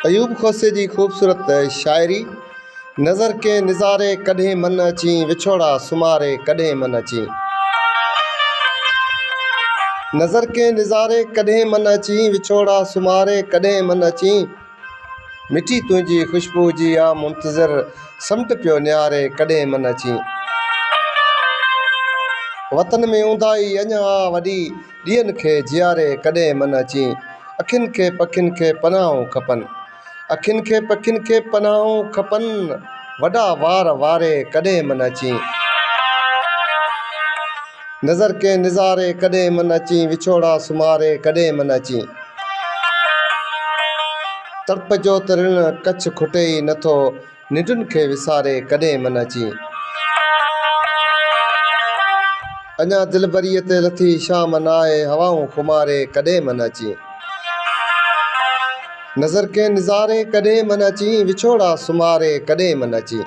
अयूब खोसे जी ख़ूबसूरत शायरी। नज़र के निज़ारे कॾहिं मन अची, विछोड़ा सुमारे कॾहिं मन अची। नज़र के निज़ारे कॾहिं मन अची, विछोड़ा सुमारे कॾहिं मन अची। मिठी तुंहिंजी ख़ुशबू जी आ मुंतज़िर, समुंड पियो नियारे कॾहिं मन अची। वतन में ऊंदाई अञा वॾी, ॾींहंनि खे जियारे कॾहिं मन अची। अखियुनि खे पखियुनि खे पनाहूं खपनि, अखियुनि खे पखियुनि खे पनाहूं खपनि, वॾा वार वारे कॾहिं मन अची। नज़र के निज़ारे कॾहिं मन अची, विछोड़ा सुमारे कॾहिं मन अची। तड़प जो त ऋण कच्छ खुटे ई नथो, निंडुनि खे विसारे कॾहिं मन अची। अञा दिलबरीअ ते लथी शाम न आहे, हवाऊं खुमारे कॾहिं मन अची। नज़र के निज़ारे कॾहिं मन अची, विछोड़ा सुमारे कॾहिं मन अची।